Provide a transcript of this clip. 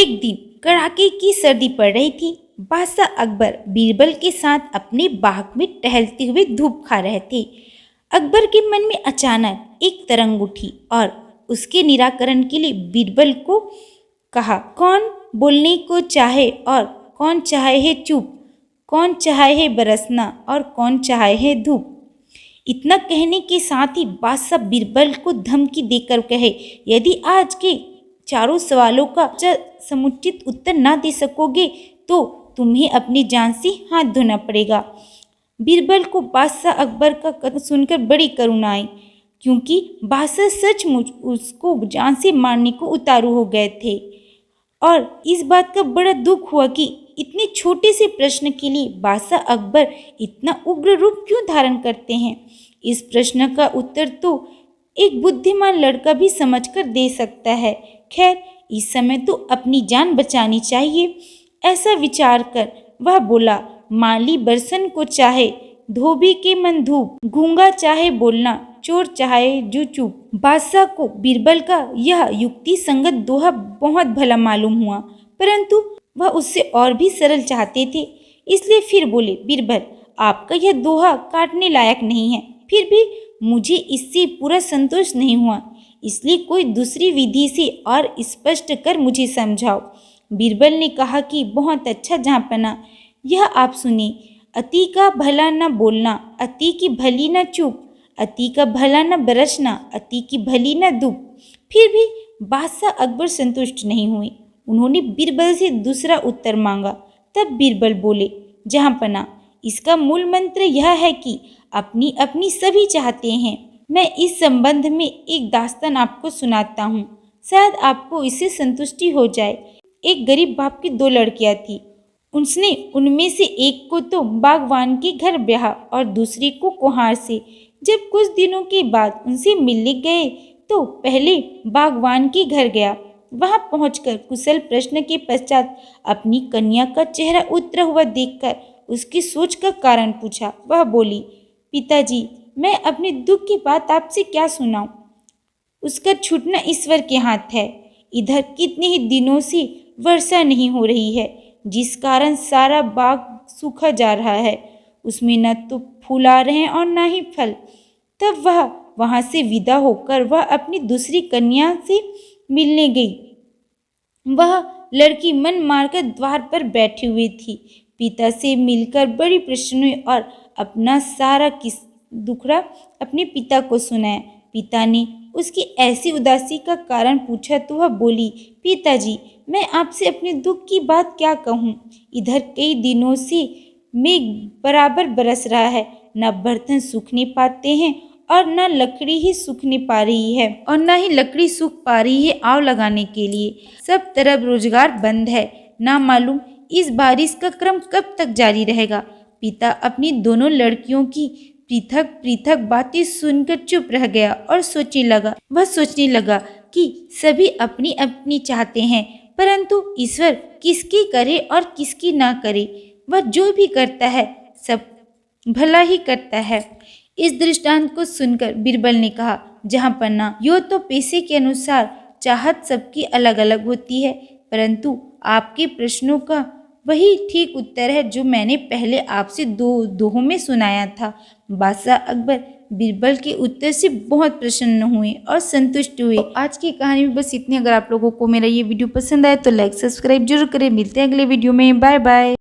एक दिन कड़ाके की सर्दी पड़ रही थी। बादशाह अकबर बीरबल के साथ अपने बाग में टहलते हुए धूप खा रहे थे। अकबर के मन में अचानक एक तरंग उठी और उसके निराकरण के लिए बीरबल को कहा, कौन बोलने को चाहे और कौन चाहे है चुप, कौन चाहे है बरसना और कौन चाहे है धूप। इतना कहने के साथ ही बादशाह बीरबल को धमकी देकर कहे, यदि आज के चारों सवालों का समुचित उत्तर ना दे सकोगे तो तुम्हें अपनी जान से हाथ धोना पड़ेगा। बीरबल को बादशाह अकबर का कथन सुनकर बड़ी करुणा आई, क्योंकि बादशाह सचमुच उसको जान से मारने को उतारू हो गए थे और इस बात का बड़ा दुख हुआ कि इतने छोटे से प्रश्न के लिए बादशाह अकबर इतना उग्र रूप क्यों धारण करते हैं। इस प्रश्न का उत्तर तो एक बुद्धिमान लड़का भी समझकर दे सकता है। खैर, इस समय तो अपनी जान बचानी चाहिए। ऐसा विचार कर वह बोला, माली बरसन को चाहे धोबी के मन धूप, गूंगा चाहे बोलना, चोर चाहे जो चुप। बादशाह को बीरबल का यह युक्ति संगत दोहा बहुत भला मालूम हुआ, परंतु वह उससे और भी सरल चाहते थे। इसलिए फिर बोले, बीरबल, आपका यह दोहा काटने लायक नहीं है, फिर भी मुझे इससे पूरा संतोष नहीं हुआ, इसलिए कोई दूसरी विधि से और स्पष्ट कर मुझे समझाओ। बीरबल ने कहा कि बहुत अच्छा जहाँपना, यह आप सुने, अति का भला न बोलना, अति की भली न चुप, अति का भला न बरसना, अति की भली न धूप। फिर भी बादशाह अकबर संतुष्ट नहीं हुए। उन्होंने बीरबल से दूसरा उत्तर मांगा। तब बीरबल बोले, जहाँपना, इसका मूल मंत्र यह है कि अपनी अपनी सभी चाहते हैं। मैं इस संबंध में एक दास्तान आपको सुनाता हूँ, शायद आपको इससे संतुष्टि हो जाए। एक गरीब बाप की दो लड़कियाँ थीं। उसने उनमें से एक को तो बागवान के घर ब्याहा और दूसरी को कुम्हार से। जब कुछ दिनों के बाद उनसे मिलने गए तो पहले बागवान के घर गया। वहां पहुंचकर कुशल प्रश्न के पश्चात अपनी कन्या का चेहरा उतरा हुआ देखकर उसकी सोच का कारण पूछा। वह बोली, पिताजी, मैं अपने दुख की बात आपसे क्या सुनाऊं? उसका छूटना ईश्वर के हाथ है। इधर कितने ही दिनों से वर्षा नहीं हो रही है, जिस कारण सारा बाग सूखा जा रहा है। उसमें न तो फूल आ रहे हैं और न ही फल। तब वह वहां से विदा होकर वह अपनी दूसरी कन्या से मिलने गई। वह लड़की मन मारकर द्वार पर बैठी हुई थी। पिता से मिलकर बड़ी प्रसन्न हुई और अपना सारा दुखड़ा अपने पिता को सुनाया। पिता ने उसकी ऐसी उदासी का कारण पूछा तो वह बोली, पिताजी, मैं आपसे अपने दुख की बात क्या कहूँ। इधर कई दिनों से मेघ बराबर बरस रहा है, न बर्तन सूखने पाते हैं और न लकड़ी ही सूखने पा रही है और न ही लकड़ी सूख पा रही है आग लगाने के लिए। सब तरफ रोजगार बंद है। ना मालूम इस बारिश का क्रम कब तक जारी रहेगा। पिता अपनी दोनों लड़कियों की पृथक पृथक बातें सुनकर चुप रह गया और सोचने लगा कि सभी अपनी अपनी चाहते हैं, परंतु ईश्वर किसकी करे और किसकी ना करे। वह जो भी करता है सब भला ही करता है। इस दृष्टांत को सुनकर बीरबल ने कहा, जहाँपना, यो तो पेशे के अनुसार चाहत सबकी अलग अलग होती है, परंतु आपके प्रश्नों का वही ठीक उत्तर है जो मैंने पहले आपसे दोहों में सुनाया था। बादशाह अकबर बीरबल के उत्तर से बहुत प्रसन्न हुए और संतुष्ट हुए। आज की कहानी में बस इतनी। अगर आप लोगों को मेरा ये वीडियो पसंद आए तो लाइक सब्सक्राइब जरूर करें। मिलते हैं अगले वीडियो में। Bye bye.